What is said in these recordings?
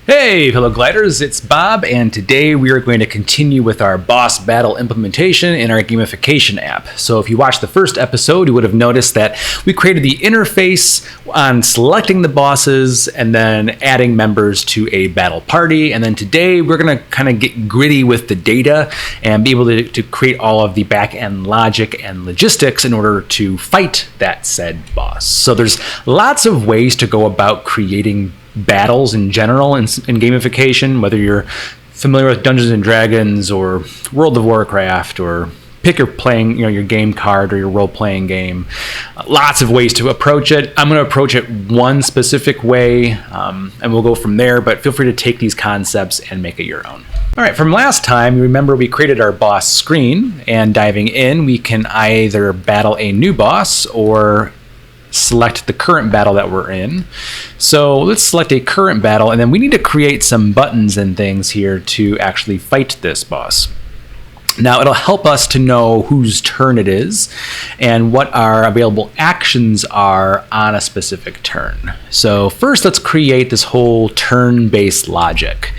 Hey fellow gliders, it's Bob, and today we are going to continue with our boss battle implementation in our gamification app. So if you watched the first episode, you would have noticed that we created the interface on selecting the bosses and then adding members to a battle party. And then today we're going to kind of get gritty with the data and be able to create all of the back-end logic and logistics in order to fight that said boss. So there's lots of ways to go about creating battles in general in gamification, whether you're familiar with Dungeons and Dragons or World of Warcraft, or pick your playing, your game card or your role-playing game. Lots of ways to approach it. I'm going to approach it one specific way, and we'll go from there, but feel free to take these concepts and make it your own. All right, from last time, you remember we created our boss screen, and diving in, we can either battle a new boss or select the current battle that we're in. So let's select a current battle, and then we need to create some buttons and things here to actually fight this boss. Now it'll help us to know whose turn it is and what our available actions are on a specific turn. So first, let's create this whole turn-based logic.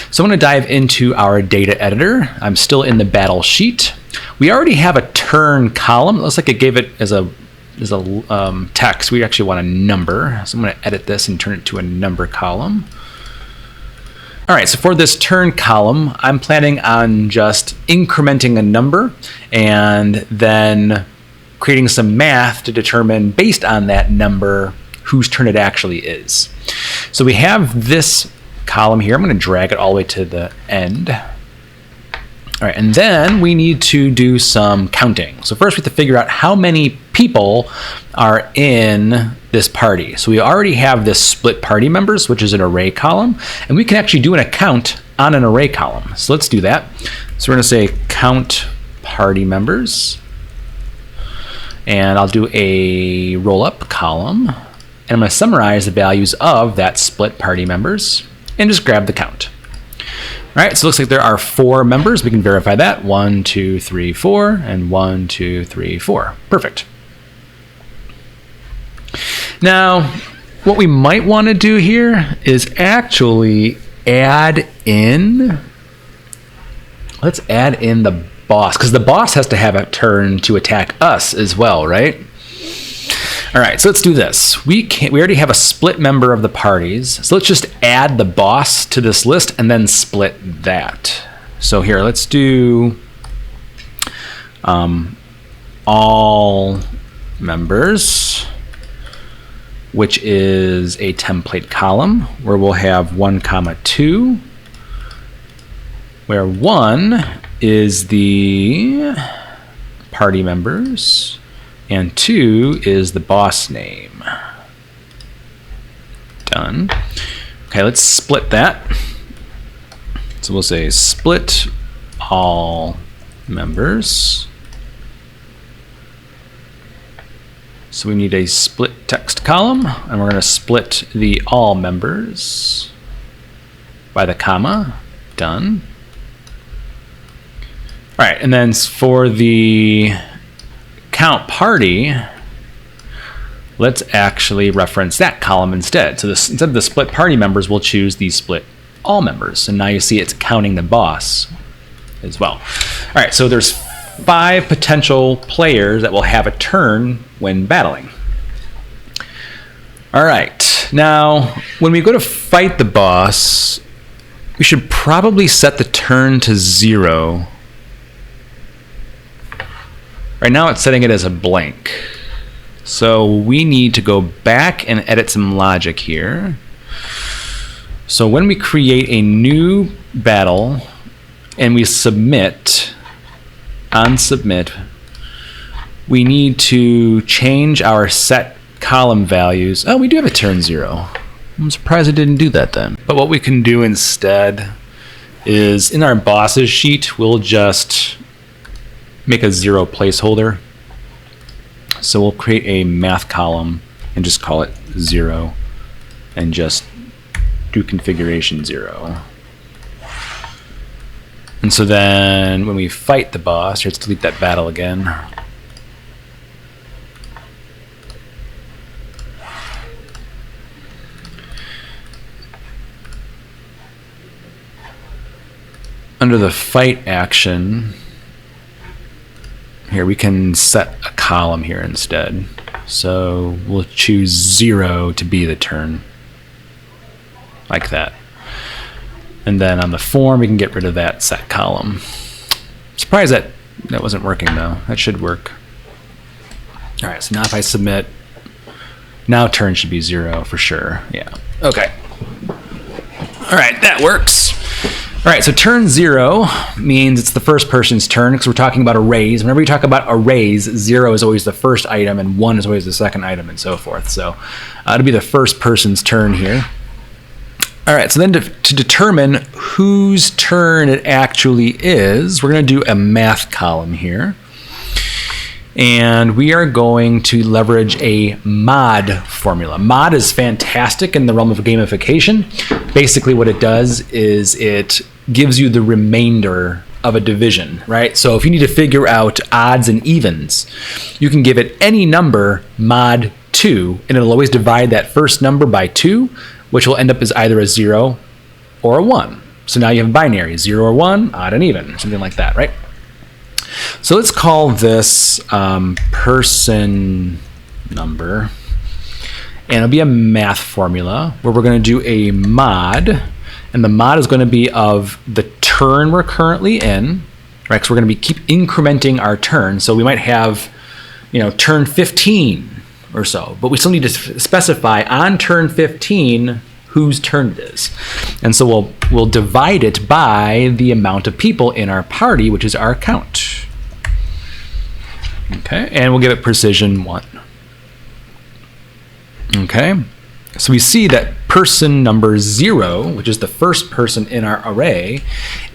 So I'm going to dive into our data editor. I'm still in the battle sheet. We already have a turn column. It looks like it gave it as a text. We actually want a number, so I'm going to edit this and turn it to a number column. All right, so for this turn column, I'm planning on just incrementing a number and then creating some math to determine, based on that number, whose turn it actually is. So we have this column here. I'm going to drag it all the way to the end. All right, and then we need to do some counting. So first we have to figure out how many people are in this party. So we already have this split party members, which is an array column, and we can actually do an account on an array column. So let's do that. So we're going to say count party members, and I'll do a roll up column, and I'm going to summarize the values of that split party members and just grab the count. All right, so it looks like there are 4 members. We can verify that. 1, 2, 3, 4, and 1, 2, 3, 4. Perfect. Now, what we might want to do here is actually add in, let's add in the boss, because the boss has to have a turn to attack us as well, right? All right, so let's do this. We already have a split member of the parties, so let's just add the boss to this list and then split that. So here, let's do all members, which is a template column where we'll have 1, 2, where 1 is the party members, and 2 is the boss name. Done. Okay, let's split that. So we'll say split all members. So we need a split text column, and we're going to split the all members by the comma. Done. All right, and then for the count party, let's actually reference that column instead. So instead of the split party members, we'll choose the split all members. And now you see it's counting the boss as well. All right, so there's 5 potential players that will have a turn when battling. All right, now when we go to fight the boss, we should probably set the turn to 0. Right now it's setting it as a blank. So we need to go back and edit some logic here. So when we create a new battle and we submit, on submit, we need to change our set column values. Oh, we do have a turn 0. I'm surprised it didn't do that then. But what we can do instead is in our bosses sheet, we'll just make a 0 placeholder. So we'll create a math column and just call it 0 and just do configuration 0. And so then when we fight the boss, let's delete that battle again. under the fight action, here we can set a column here instead. So we'll choose 0 to be the turn, like that. And then on the form, we can get rid of that set column. Surprised that wasn't working though. That should work. All right, so now if I submit, now turn should be 0 for sure. Yeah, okay. All right, that works. All right, so turn 0 means it's the first person's turn because we're talking about arrays. Whenever you talk about arrays, 0 is always the first item and 1 is always the second item and so forth. So it'll be the first person's turn here. All right, so then to determine whose turn it actually is, we're going to do a math column here. And we are going to leverage a mod formula. Mod is fantastic in the realm of gamification. Basically what it does is it gives you the remainder of a division, right? So if you need to figure out odds and evens, you can give it any number mod 2, and it'll always divide that first number by 2, which will end up as either a 0 or a 1. So now you have a binary, 0 or 1, odd and even, something like that, right? So let's call this person number, and it'll be a math formula where we're going to do a mod, and the mod is going to be of the turn we're currently in, right? Because we're going to keep incrementing our turn. So we might have, turn 15 or so, but we still need to specify on turn 15 whose turn it is. And so we'll divide it by the amount of people in our party, which is our count. Okay, and we'll give it precision 1. Okay, so we see that person number 0, which is the first person in our array,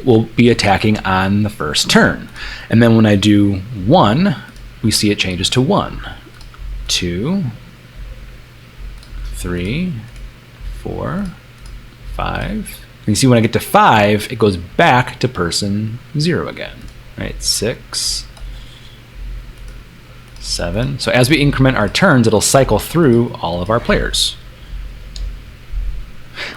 will be attacking on the first turn. And then when I do 1, we see it changes to 1, 2, 3, 4, 5. And you see when I get to 5, it goes back to person 0 again, right? 6, 7. So as we increment our turns, it'll cycle through all of our players.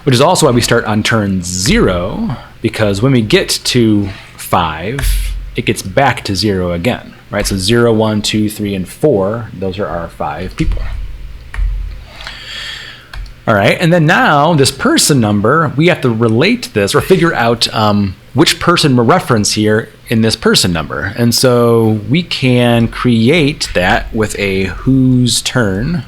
Which is also why we start on turn 0, because when we get to 5, it gets back to 0 again, right? So 0, 1, 2, 3, and 4, those are our 5 people. All right, and then now this person number, we have to relate this or figure out which person we're reference here in this person number. And so we can create that with a whose turn.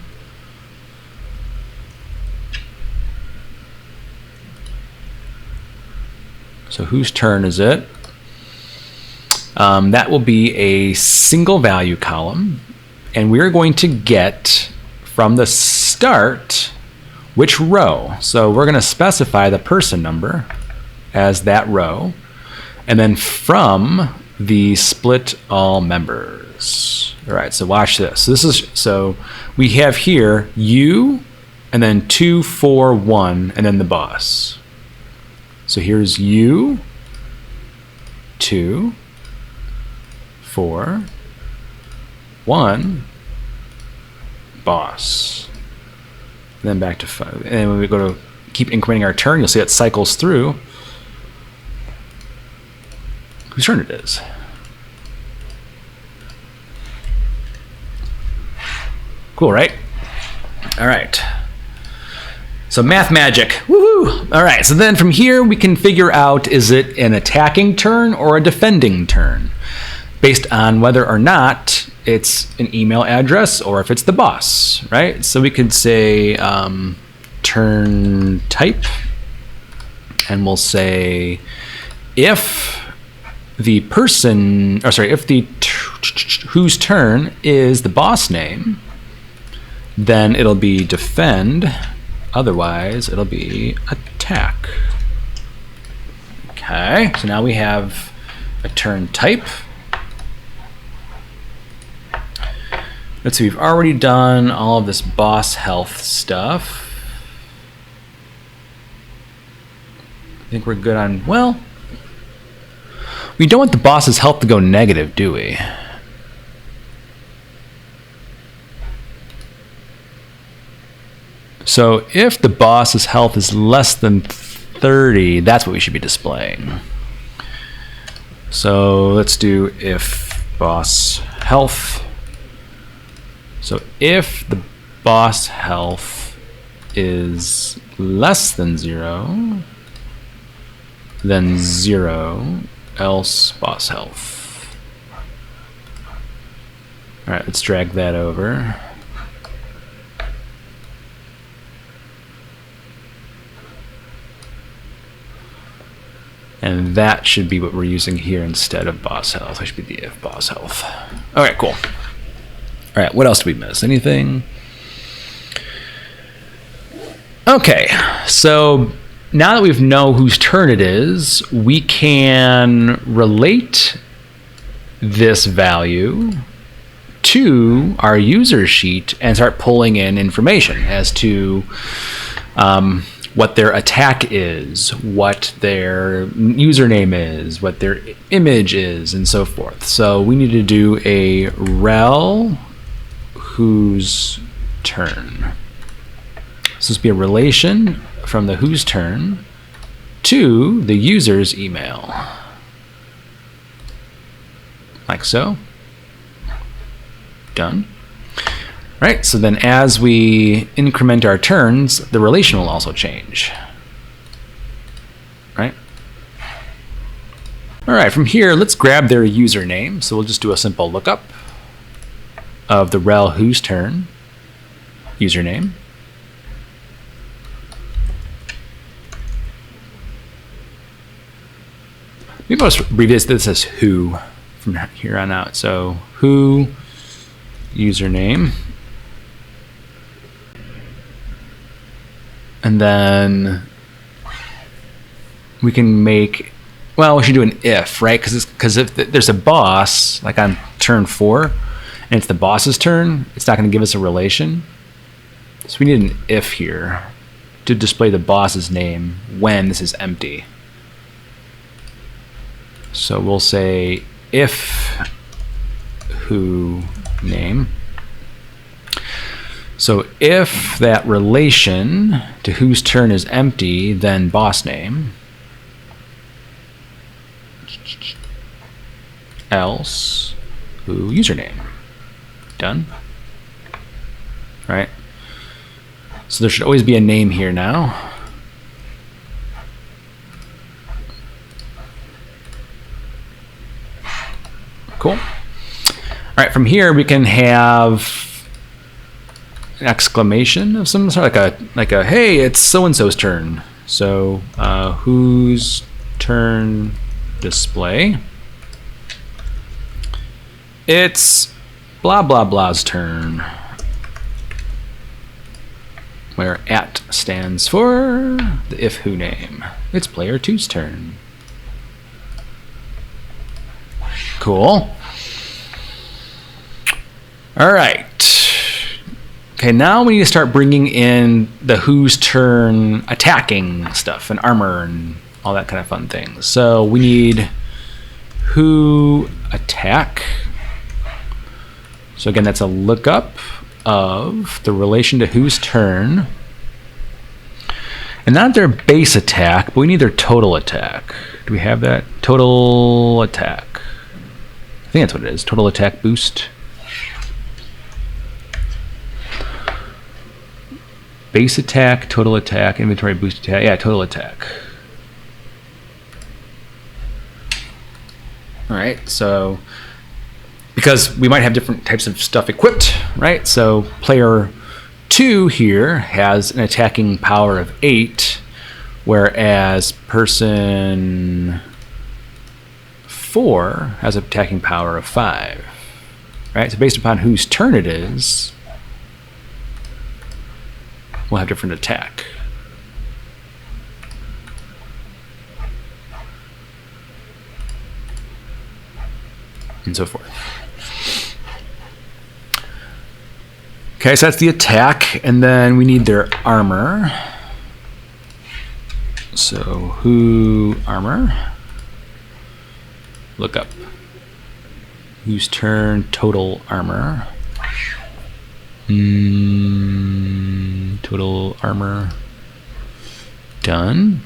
So whose turn is it? That will be a single value column, and we're going to get from the start which row. So we're going to specify the person number as that row, and then from the split all members. All right, so watch this. So we have here you, and then 2, 4, 1, and then the boss. So here's you, 2, 4, 1, boss. And then back to 5. And when we go to keep incrementing our turn, you'll see it cycles through whose turn it is. Cool, right? All right. So math magic, woohoo! All right, so then from here we can figure out, is it an attacking turn or a defending turn, based on whether or not it's an email address or if it's the boss, right? So we could say turn type, and we'll say if the person, or sorry, if the whose turn is the boss name, then it'll be defend. Otherwise, it'll be attack. Okay, so now we have a turn type. Let's see, we've already done all of this boss health stuff. I think we're good on, well, we don't want the boss's health to go negative, do we? So if the boss's health is less than 30, that's what we should be displaying. So let's do if boss health. So if the boss health is less than 0, then 0, else boss health. All right, let's drag that over. And that should be what we're using here instead of boss health. That should be the if boss health. All right, cool. All right, what else did we miss? Anything? Okay, so now that we know whose turn it is, we can relate this value to our user sheet and start pulling in information as to what their attack is, what their username is, what their image is, and so forth. So we need to do a rel whose turn. So this will be a relation from the whose turn to the user's email. Like so. Done. Right, so then as we increment our turns, the relation will also change. Right? All right, from here, let's grab their username. So we'll just do a simple lookup of the rel whose turn username. Maybe I'll just revisit this as who from here on out. So who username. And then we can make, well, we should do an if, right? Because if there's a boss, like on turn 4, and it's the boss's turn, it's not going to give us a relation. So we need an if here to display the boss's name when this is empty. So we'll say if who name. So if that relation to whose turn is empty, then boss name, else who username. Done. Right? So there should always be a name here now. Cool. All right, from here we can have an exclamation of some sort, like a hey, it's so and so's turn. So whose turn display? It's blah blah blah's turn, where at stands for the if who name. It's player 2's turn. Cool. All right. Okay, now we need to start bringing in the whose turn attacking stuff and armor and all that kind of fun things. So we need who attack. So again, that's a lookup of the relation to whose turn. And not their base attack, but we need their total attack. Do we have that? Total attack. I think that's what it is. Total attack boost. Base attack, total attack, inventory boost attack. Yeah, total attack. All right, so because we might have different types of stuff equipped, right? So player 2 here has an attacking power of 8, whereas person 4 has an attacking power of 5. Right? So based upon whose turn it is, we'll have different attack. And so forth. Okay, so that's the attack, and then we need their armor. So who armor? Look up. Whose turn total armor? Total armor. Done.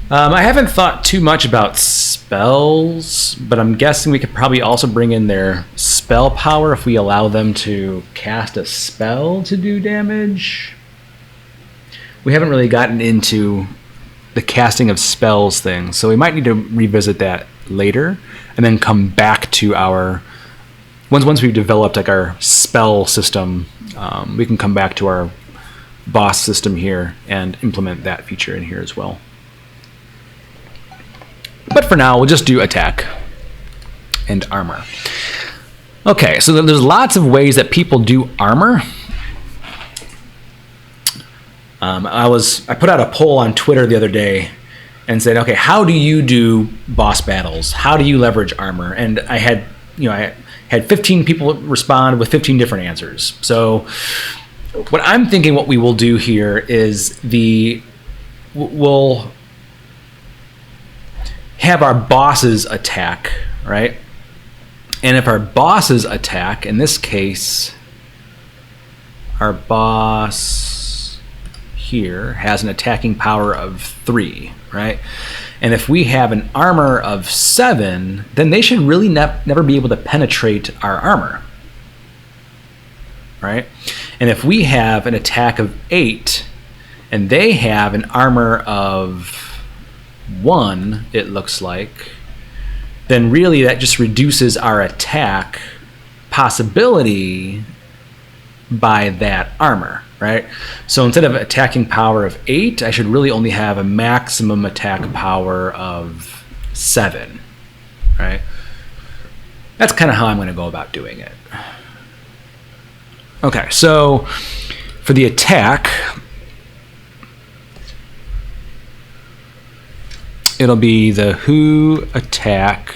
I haven't thought too much about spells, but I'm guessing we could probably also bring in their spell power if we allow them to cast a spell to do damage. We haven't really gotten into the casting of spells thing, so we might need to revisit that later and then come back to our once we've developed like our spell system, we can come back to our boss system here and implement that feature in here as well. But for now, we'll just do attack and armor. Okay, so there's lots of ways that people do armor. I put out a poll on Twitter the other day and said, okay, how do you do boss battles? How do you leverage armor? And I had 15 people respond with 15 different answers. So what I'm thinking what we will do here is we'll have our bosses attack, right? And if our bosses attack, in this case, our boss here has an attacking power of 3, right? And if we have an armor of 7, then they should really never be able to penetrate our armor, right? And if we have an attack of 8 and they have an armor of 1, it looks like, then really that just reduces our attack possibility by that armor, right? So instead of attacking power of 8, I should really only have a maximum attack power of 7, right? That's kind of how I'm going to go about doing it. Okay, so for the attack, it'll be the who attack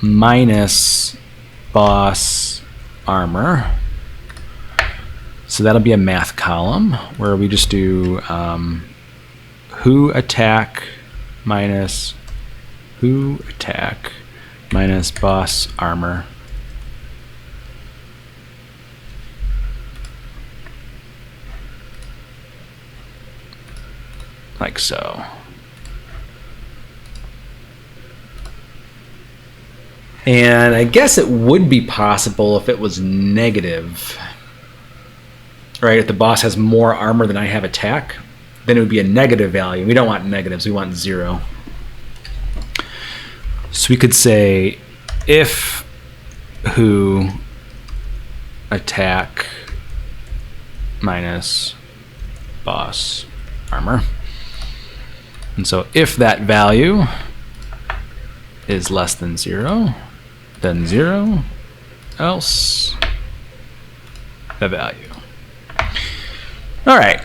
minus boss armor. So that'll be a math column where we just do who attack minus boss armor. Like so. And I guess it would be possible if it was negative. Right, if the boss has more armor than I have attack, then it would be a negative value. We don't want negatives, we want 0. So we could say if who attack minus boss armor. And so if that value is less than 0, then 0, else the value. All right,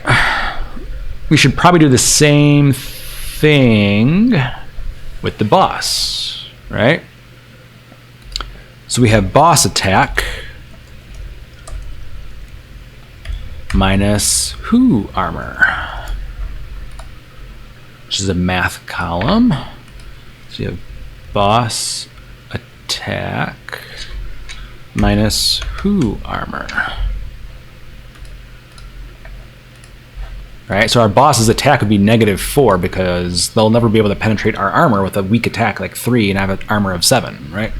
we should probably do the same thing with the boss, right? So we have boss attack minus who armor, which is a math column. So you have boss attack minus who armor. Right, so our boss's attack would be -4 because they'll never be able to penetrate our armor with a weak attack like 3 and I have an armor of 7, right?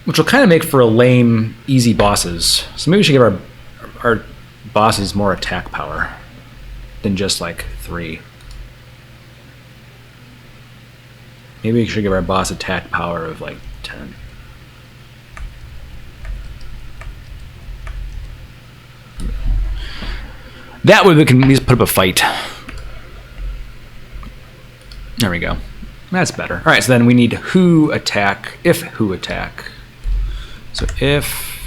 Which will kind of make for a lame, easy bosses. So maybe we should give our bosses more attack power than just like 3. Maybe we should give our boss attack power of like 10. That way we can at least put up a fight. There we go. That's better. All right, so then we need who attack, if who attack. So if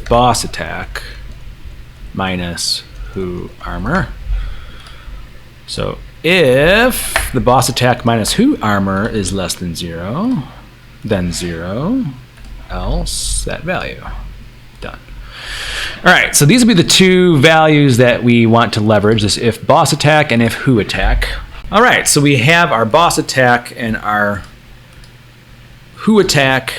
boss attack minus who armor. So if the boss attack minus who armor is less than 0, then 0, else that value. Done. All right, so these will be the two values that we want to leverage, this if boss attack and if who attack. All right, so we have our boss attack and our who attack,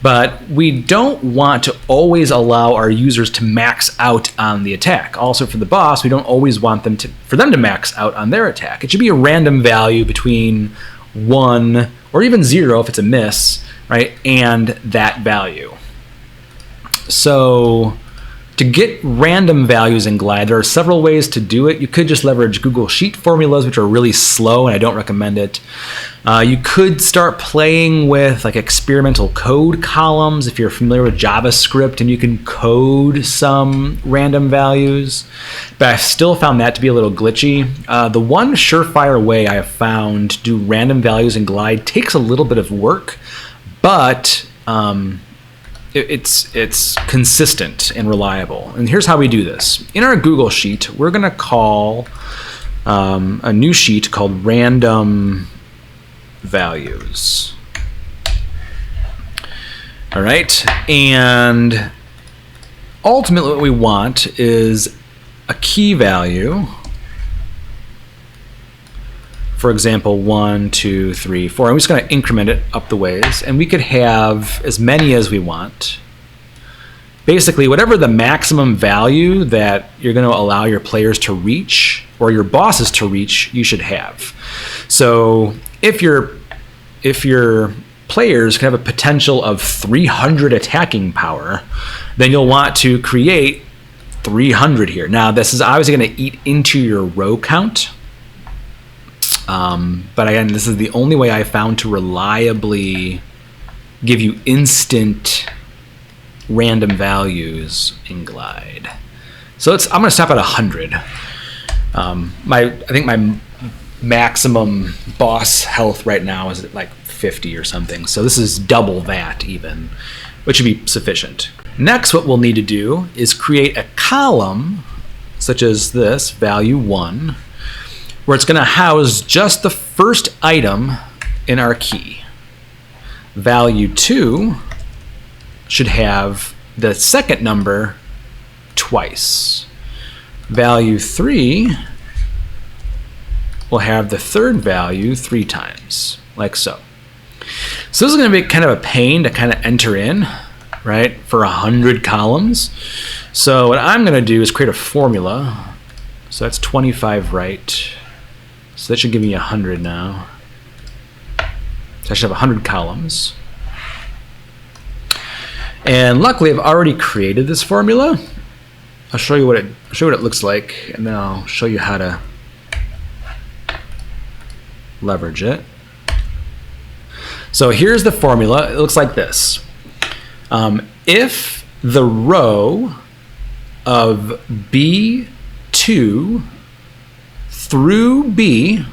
But we don't want to always allow our users to max out on the attack. Also for the boss, we don't always want them for them to max out on their attack. It should be a random value between 1 or even 0 if it's a miss, right, and that value. So to get random values in Glide, there are several ways to do it. You could just leverage Google Sheet formulas, which are really slow, and I don't recommend it. You could start playing with like experimental code columns if you're familiar with JavaScript, and you can code some random values. But I've still found that to be a little glitchy. The one surefire way I have found to do random values in Glide takes a little bit of work, but it's consistent and reliable. And here's how we do this. In our Google Sheet, we're going to call a new sheet called Random Values. All right, and ultimately what we want is a key value. For example, 1, 2, 3, 4. I'm just going to increment it up the ways, and we could have as many as we want. Basically, whatever the maximum value that you're going to allow your players to reach or your bosses to reach, you should have. So if your players can have a potential of 300 attacking power, then you'll want to create 300 here. Now, this is obviously going to eat into your row count. But again, this is the only way I found to reliably give you instant random values in Glide. So I'm going to stop at 100. I think my maximum boss health right now is at like 50 or something. So this is double that even, which should be sufficient. Next, what we'll need to do is create a column such as this, value 1, where it's going to house just the first item in our key. Value 2 should have the second number twice. Value 3 will have the third value 3 times, like so. So this is going to be kind of a pain to kind of enter in, right, for 100 columns. So what I'm going to do is create a formula. So that's 25 right. So that should give me 100 now. So I should have 100 columns. And luckily, I've already created this formula. I'll show you what it looks like, and then I'll show you how to leverage it. So here's the formula. It looks like this. If the row of B2 through B,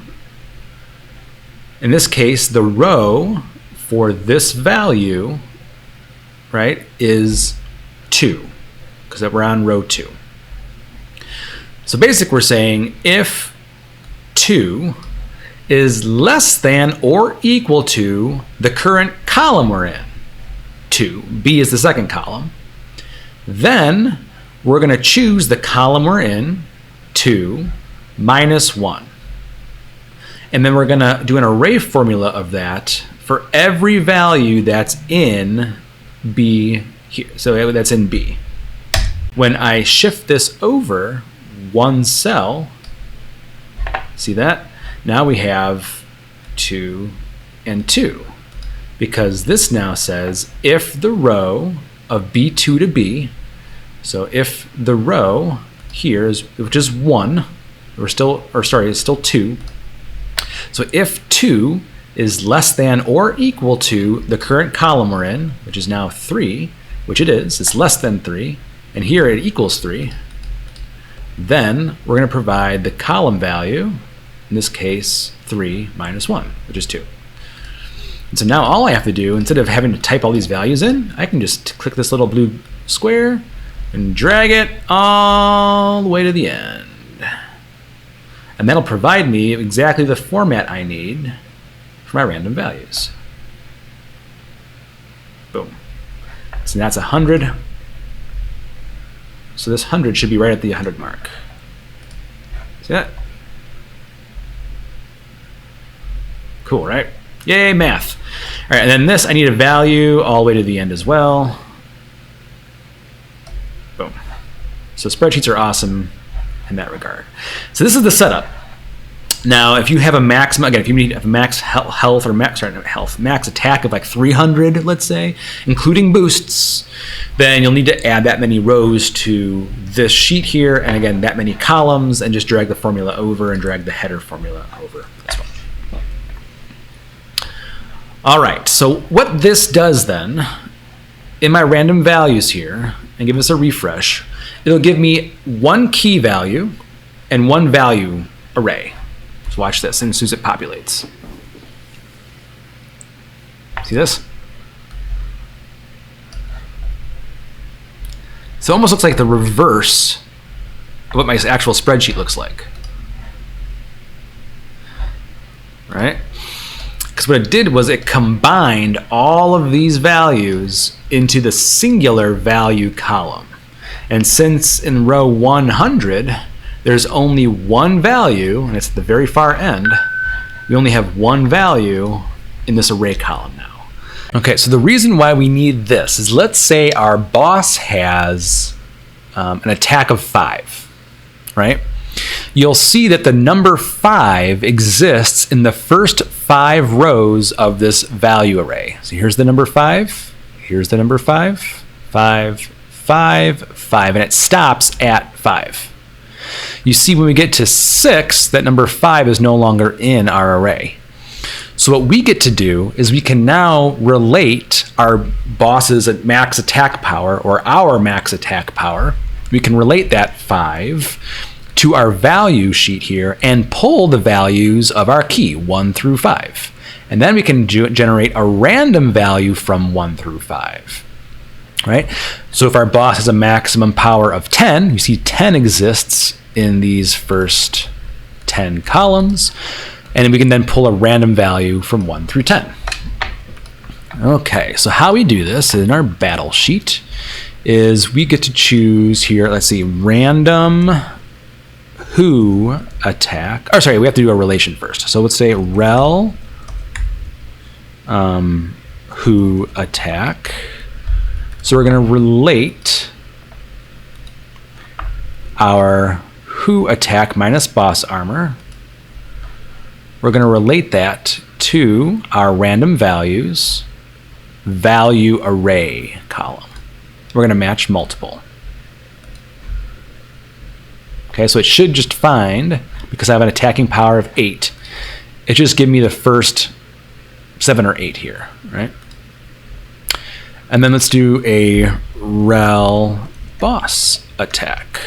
in this case, the row for this value, right, is 2, because we're on row 2. So basically we're saying if 2 is less than or equal to the current column we're in, 2, B is the second column, then we're going to choose the column we're in, 2, minus 1. And then we're going to do an array formula of that for every value that's in B here. So that's in B. When I shift this over one cell, see that? Now we have 2 and 2, because this now says if the row of B2 to B, so if the row here is, which is 1, it's still 2. So if 2 is less than or equal to the current column we're in, which is now 3, which it is, it's less than 3, and here it equals 3, then we're going to provide the column value, in this case 3 minus 1, which is 2. And so now all I have to do, instead of having to type all these values in, I can just click this little blue square and drag it all the way to the end. And that'll provide me exactly the format I need for my random values. Boom. So that's 100. So this 100 should be right at the 100 mark. See that? Cool, right? Yay, math. right, and then this, I need a value all the way to the end as well. Boom. So spreadsheets are awesome in that regard. So this is the setup. Now, if you have a maximum, again, if you need a max health or max attack of like 300, let's say, including boosts, then you'll need to add that many rows to this sheet here, and again, that many columns, and just drag the formula over and drag the header formula over as well. All right, so what this does then, in my random values here, and give us a refresh, it'll give me one key value and one value array. So watch this, and as soon as it populates. See this? So it almost looks like the reverse of what my actual spreadsheet looks like. Right? Because what it did was it combined all of these values into the singular value column. And since in row 100, there's only one value, and it's at the very far end, we only have one value in this array column now. Okay, so the reason why we need this is, let's say our boss has an attack of 5, right? You'll see that the number 5 exists in the first 5 rows of this value array. So here's the number 5, here's the number 5, 5, 5, 5, and it stops at 5. You see, when we get to 6, that number 5 is no longer in our array. So what we get to do is we can now relate our boss's max attack power, or our max attack power. We can relate that 5 to our value sheet here and pull the values of our key, 1 through 5. And then we can generate a random value from 1 through 5. Right? So if our boss has a maximum power of 10, you see 10 exists in these first 10 columns, and we can then pull a random value from 1 through 10. Okay, so how we do this in our battle sheet is we get to choose here, let's see, random who attack, or sorry, we have to do a relation first. So let's say rel who attack. So we're going to relate our who attack minus boss armor. We're going to relate that to our random values value array column. We're going to match multiple. Okay, so it should just find, because I have an attacking power of 8, it just give me the first 7 or 8 here, right? And then let's do a rel boss attack.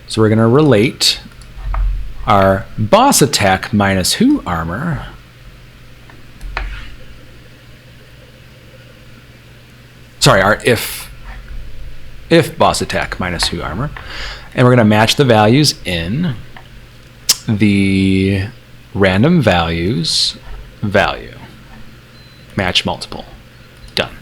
So we're going to relate our boss attack minus who armor our if boss attack minus who armor, and we're going to match the values in the random values value match multiple. Done.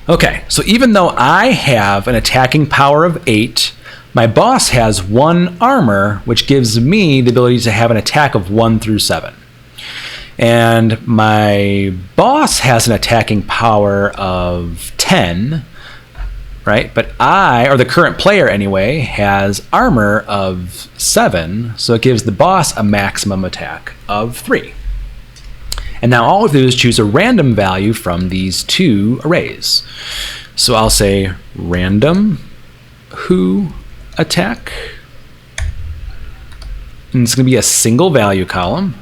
Okay, so even though I have an attacking power of 8, my boss has 1 armor, which gives me the ability to have an attack of 1 through 7. And my boss has an attacking power of 10, right? But I, or the current player anyway, has armor of 7, so it gives the boss a maximum attack of 3. And now all we have to do is choose a random value from these 2 arrays. So I'll say random who attack, and it's going to be a single value column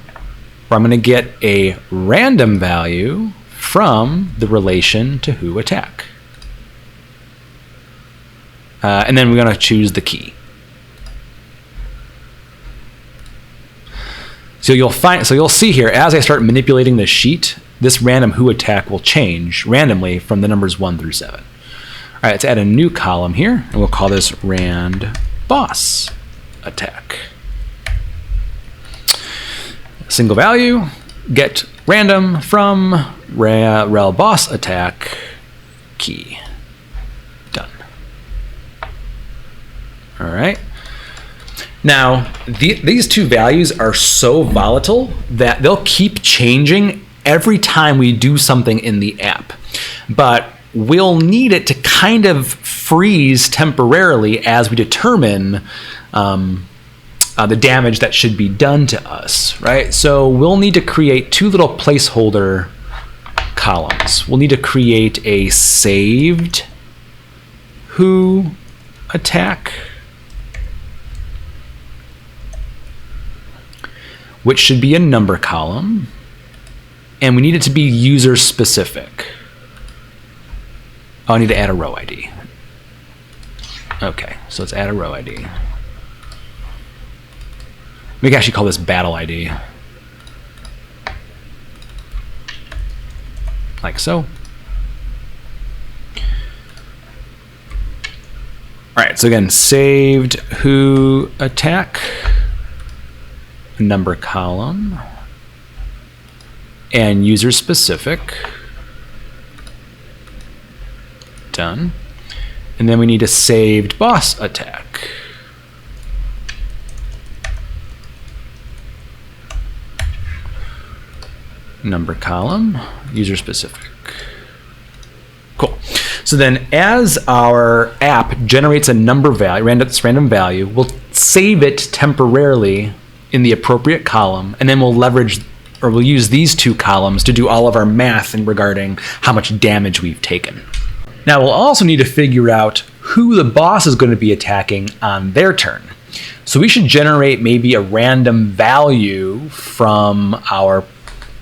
where I'm going to get a random value from the relation to who attack, and then we're going to choose the key. So you'll see here, as I start manipulating the sheet, this random who attack will change randomly from the numbers 1 through 7. All right, let's add a new column here, and we'll call this rand boss attack. Single value, get random from rel boss attack key. Done. All right. Now, these 2 values are so volatile that they'll keep changing every time we do something in the app. But we'll need it to kind of freeze temporarily as we determine the damage that should be done to us, right? So we'll need to create two little placeholder columns. We'll need to create a saved who attack, which should be a number column, and we need it to be user specific. Oh, I need to add a row ID. Okay, so let's add a row ID. We can actually call this battle ID. Like so. All right, so again, saved who attack, number column, and user specific. Done. And then we need a saved boss attack. Number column, user specific. Cool. So then as our app generates a number value, random value, we'll save it temporarily in the appropriate column, and then we'll we'll use these two columns to do all of our math in regarding how much damage we've taken. Now we'll also need to figure out who the boss is going to be attacking on their turn. So we should generate maybe a random value from our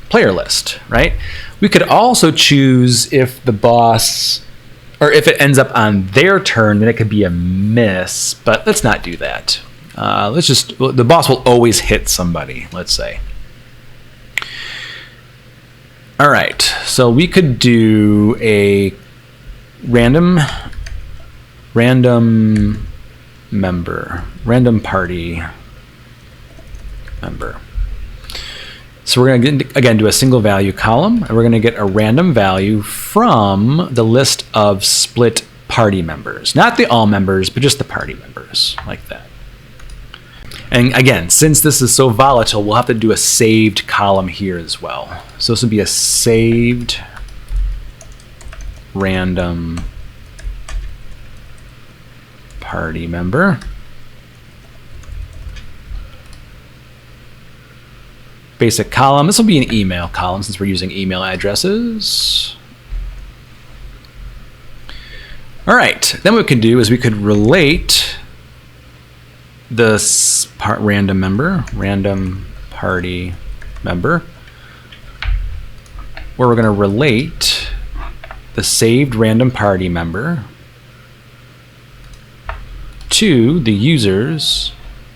player list, right? We could also choose if the boss, or if it ends up on their turn, then it could be a miss, but let's not do that. The boss will always hit somebody, let's say. All right, so we could do a random party member. So we're going to, again, do a single value column, and we're going to get a random value from the list of split party members. Not the all members, but just the party members, like that. And again, since this is so volatile, we'll have to do a saved column here as well. So this would be a saved random party member. Basic column. This will be an email column since we're using email addresses. All right. Then what we can do is we could relate this random party member, where we're going to relate the saved random party member to the user's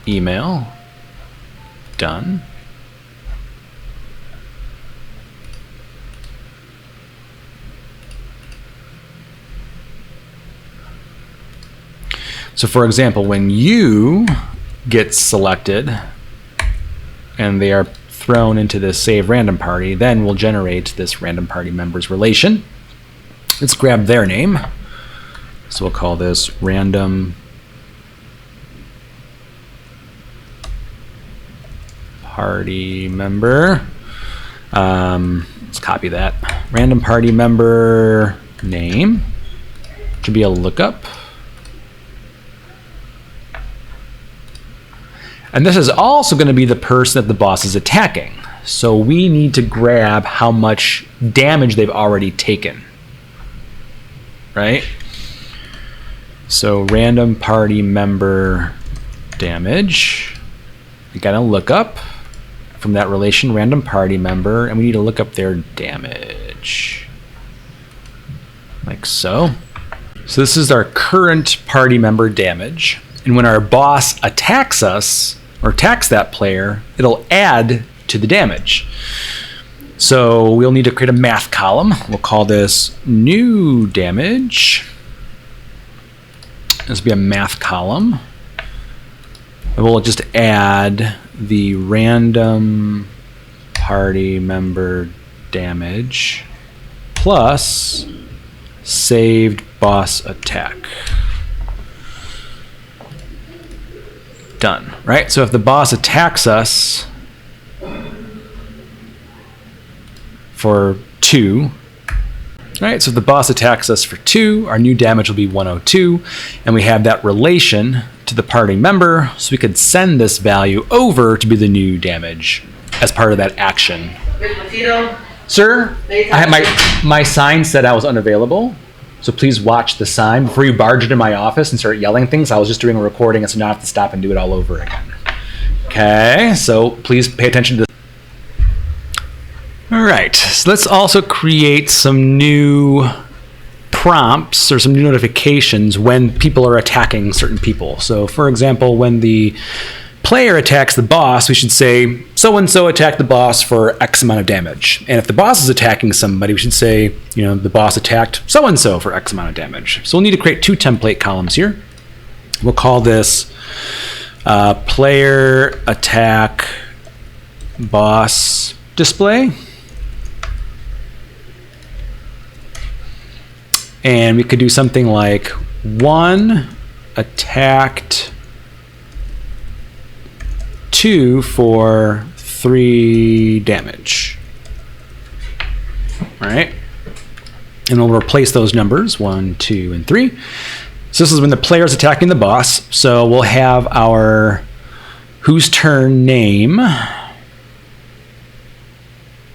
email. Done. So for example, when you get selected and they are thrown into this save random party, then we'll generate this random party members relation. Let's grab their name. So we'll call this random party member. Let's copy that. Random party member name. Should be a lookup. And this is also going to be the person that the boss is attacking. So we need to grab how much damage they've already taken. Right? So random party member damage. We got to look up from that relation random party member, and we need to look up their damage. Like so. So this is our current party member damage. And when our boss attacks us, or attacks that player, it'll add to the damage. So we'll need to create a math column. We'll call this new damage. This will be a math column. And we'll just add the random party member damage plus saved boss attack. Done, right? So if the boss attacks us for 2. All right, so if the boss attacks us for 2, our new damage will be 102, and we have that relation to the party member, so we could send this value over to be the new damage as part of that action. Sir, I have my sign said I was unavailable, so please watch the sign. Before you barge into my office and start yelling things, I was just doing a recording, and so now I have to stop and do it all over again. Okay, so please pay attention to this. All right, so let's also create some new prompts or some new notifications when people are attacking certain people. So for example, when the player attacks the boss, we should say, so-and-so attacked the boss for X amount of damage. And if the boss is attacking somebody, we should say, the boss attacked so-and-so for X amount of damage. So we'll need to create 2 template columns here. We'll call this player attack boss display. And we could do something like 1 attacked 2 for 3 damage. All right. And we'll replace those numbers, 1, 2, and 3. So this is when the player is attacking the boss. So we'll have our whose turn name.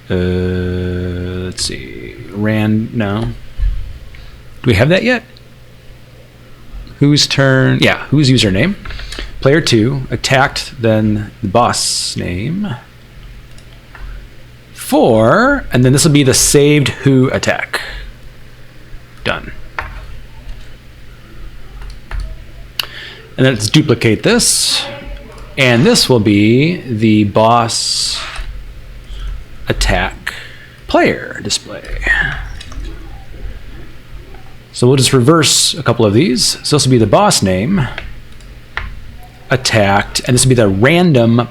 Let's see. No. Do we have that yet? Whose turn? Yeah, whose username? Player 2 attacked, then the boss name. 4, and then this will be the saved who attack. Done. And then let's duplicate this. And this will be the boss attack player display. So we'll just reverse a couple of these. So this will be the boss name, attacked, and this will be the random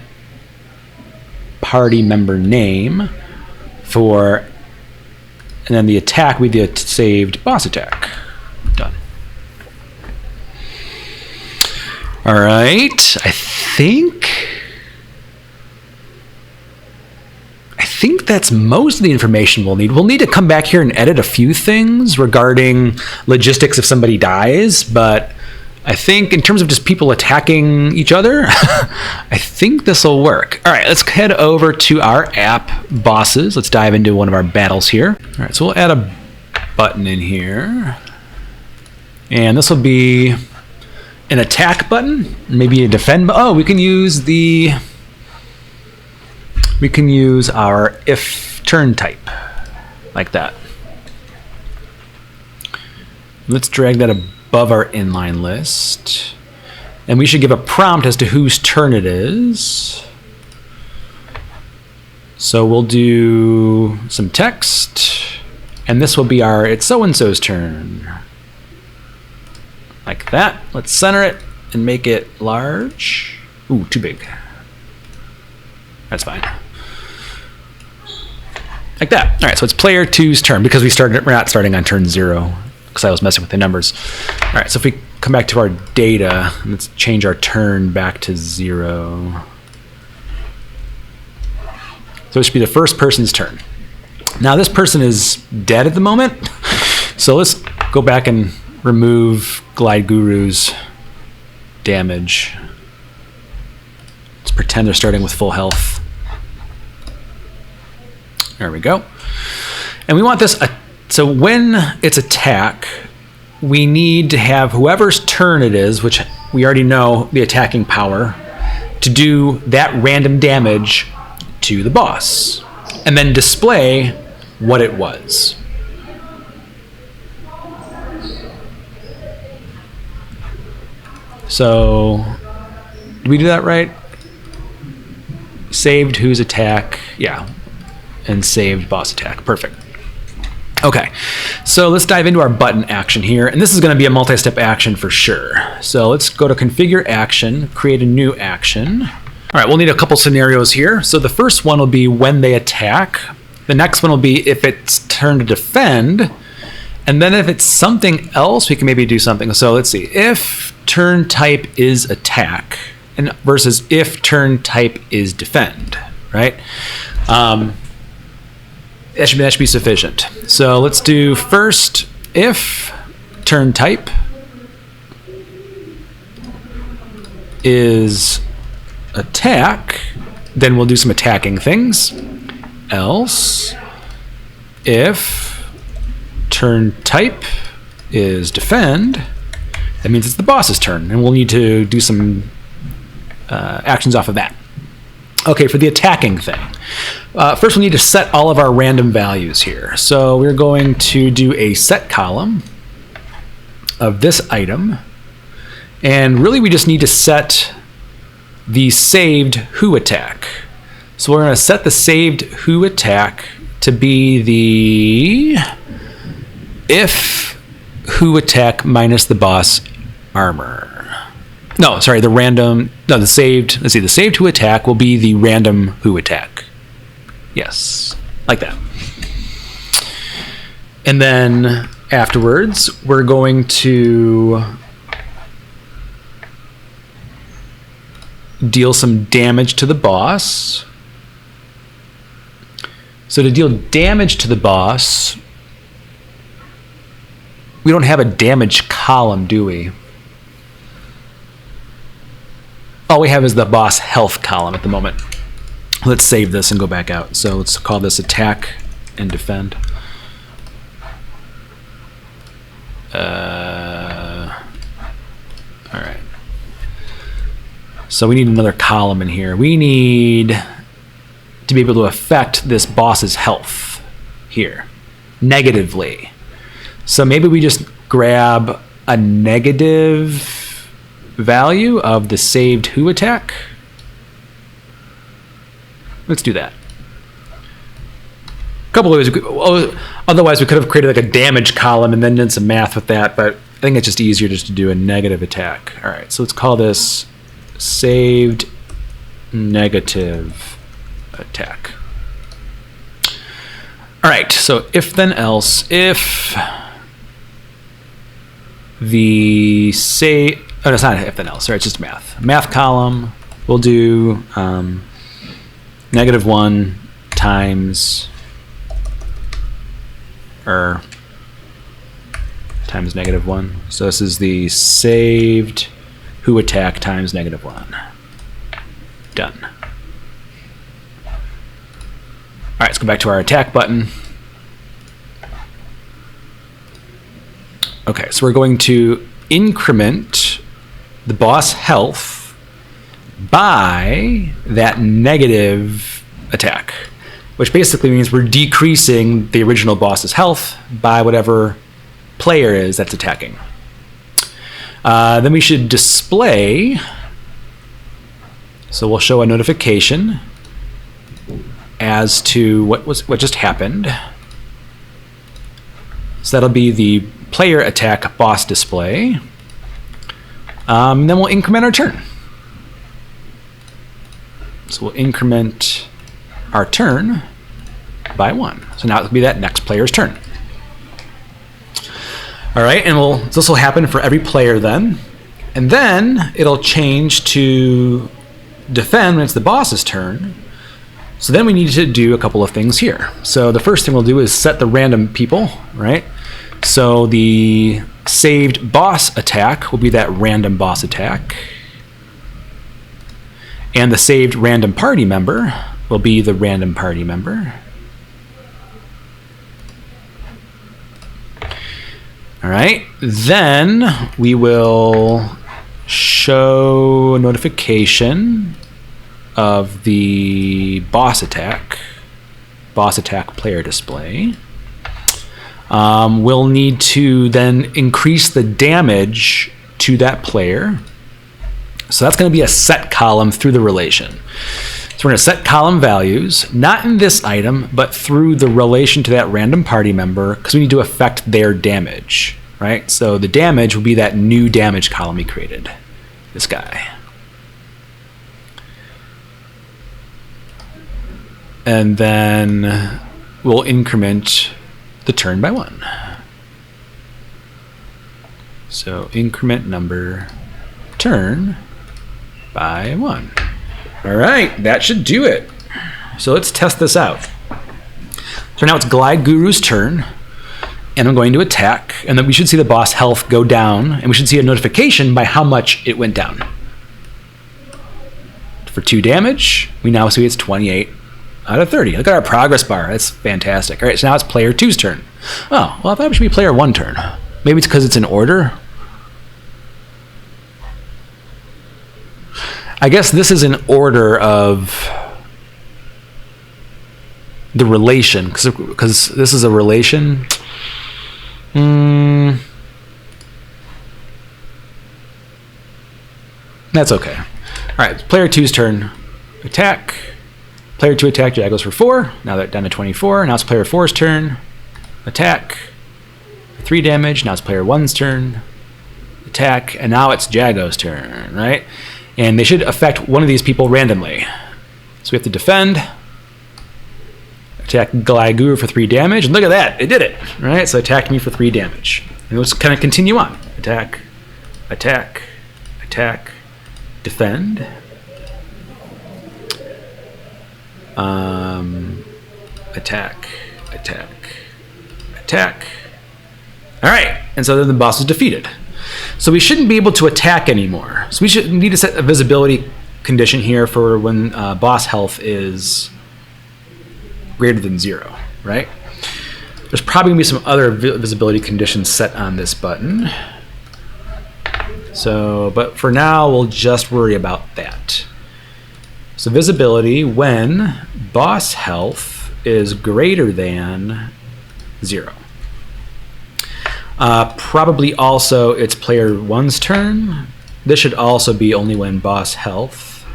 party member name for, and then the attack will be the saved boss attack. Done. All right, I think that's most of the information we'll need. We'll need to come back here and edit a few things regarding logistics if somebody dies, but I think in terms of just people attacking each other, I think this will work. All right, let's head over to our app bosses. Let's dive into one of our battles here. All right, so we'll add a button in here. And this will be an attack button, maybe a defend button. Oh, we can use our if turn type, like that. Let's drag that above our inline list. And we should give a prompt as to whose turn it is. So we'll do some text, and this will be it's so-and-so's turn. Like that. Let's center it and make it large. Ooh, too big. That's fine. Like that. All right, so it's player 2's turn because we're not starting on turn 0 because I was messing with the numbers. All right, so if we come back to our data, let's change our turn back to 0. So it should be the first person's turn. Now this person is dead at the moment, so let's go back and remove Glide Guru's damage. Let's pretend they're starting with full health. There we go. And we want this, so when it's attack, we need to have whoever's turn it is, which we already know the attacking power, to do that random damage to the boss, and then display what it was. So, did we do that right? Saved whose attack, yeah. And saved boss attack. Perfect. Okay, so let's dive into our button action here, and this is going to be a multi-step action for sure. So let's go to configure action, create a new action. All right, we'll need a couple scenarios here. So the first one will be when they attack. The next one will be if it's turn to defend. And then if it's something else, we can maybe do something. So let's see, if turn type is attack, and versus if turn type is defend, right? That should be sufficient. So let's do first if turn type is attack, then we'll do some attacking things. Else if turn type is defend, that means it's the boss's turn, and we'll need to do some actions off of that. Okay, for the attacking thing, first we need to set all of our random values here. So we're going to do a set column of this item, and really we just need to set the saved who attack. So we're going to set the saved who attack to be the if who attack minus the boss armor. No, sorry, the saved, let's see, the saved who attack will be the random who attack. Yes, like that. And then afterwards, we're going to deal some damage to the boss. So to deal damage to the boss, we don't have a damage column, do we? All we have is the boss health column at the moment. Let's save this and go back out. So let's call this attack and defend. All right. So we need another column in here. We need to be able to affect this boss's health here negatively. So maybe we just grab a negative value of the saved who attack. Let's do that. A couple of ways. Otherwise, we could have created like a damage column and then did some math with that, but I think it's just easier just to do a negative attack. All right, so let's call this saved negative attack. All right, so if then else, if the say, oh, it's not if then else, sorry, it's just math. Math column, we'll do -1 times times -1. So this is the saved who attack times -1. Done. All right, let's go back to our attack button. Okay, so we're going to increment the boss health by that negative attack, which basically means we're decreasing the original boss's health by whatever player is that's attacking. Then we should display, so we'll show a notification as to what just happened. So that'll be the player attack boss display. Then we'll increment our turn. So we'll increment our turn by 1. So now it'll be that next player's turn. All right, and this will happen for every player then. And then it'll change to defend when it's the boss's turn. So then we need to do a couple of things here. So the first thing we'll do is set the random people, right? So the saved boss attack will be that random boss attack. And the saved random party member will be the random party member. All right, then we will show a notification of the boss attack player display. We'll need to then increase the damage to that player. So that's going to be a set column through the relation. So we're going to set column values, not in this item, but through the relation to that random party member, because we need to affect their damage, right? So the damage will be that new damage column we created, this guy. And then we'll increment the turn by 1. So increment number turn by 1. All right, that should do it. So let's test this out. So now it's Glide Guru's turn, and I'm going to attack, and then we should see the boss health go down, and we should see a notification by how much it went down. For 2 damage, we now see it's 28 out of 30. Look at our progress bar. That's fantastic. All right, so now it's player 2's turn. Oh, well, I thought it should be player 1 turn. Maybe it's because it's in order. I guess this is in order of the relation, because this is a relation. That's okay. All right, player 2's turn. Attack. Player 2 attack. Jag goes for 4. Now they're down to 24. Now it's player 4's turn. Attack. 3 damage. Now it's player 1's turn. Attack. And now it's Jago's turn, right? And they should affect one of these people randomly. So we have to defend. Attack Glide Guru for 3 damage. And look at that. It did it. Right? So attack me for 3 damage. And let's kind of continue on. Attack. Attack. Attack. Defend. Attack. Attack. Attack. All right. And so then the boss is defeated. So we shouldn't be able to attack anymore. So we need to set a visibility condition here for when boss health is greater than 0, right? There's probably going to be some other visibility conditions set on this button. So, but for now, we'll just worry about that. So visibility when boss health is greater than 0. Probably also it's player 1's turn. This should also be only when boss health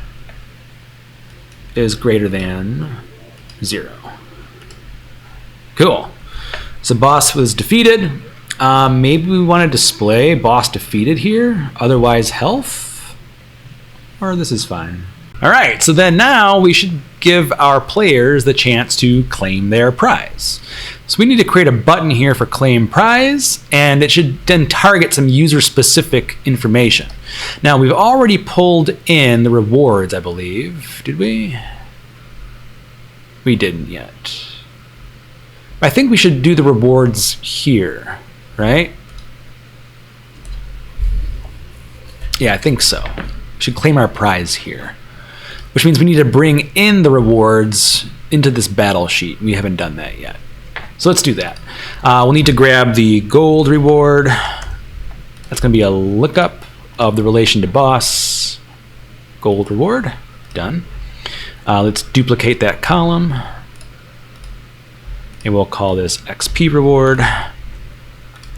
is greater than 0. Cool. So boss was defeated. Maybe we want to display boss defeated here, otherwise health, or this is fine. All right, so then now we should give our players the chance to claim their prize. So we need to create a button here for claim prize, and it should then target some user-specific information. Now we've already pulled in the rewards, I believe. Did we? We didn't yet. I think we should do the rewards here, right? Yeah, I think so. We should claim our prize here, which means we need to bring in the rewards into this battle sheet. We haven't done that yet. So let's do that. We'll need to grab the gold reward. That's going to be a lookup of the relation to boss. Gold reward. Done. Let's duplicate that column. And we'll call this XP reward.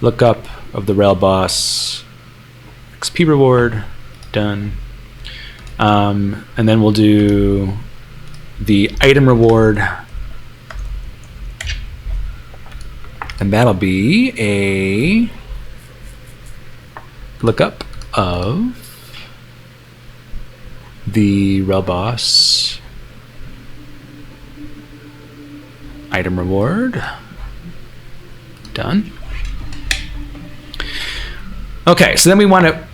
Lookup of the rel boss. XP reward. Done. And then we'll do the item reward. And that'll be a lookup of the rel boss item reward. Done. Okay, so then we want to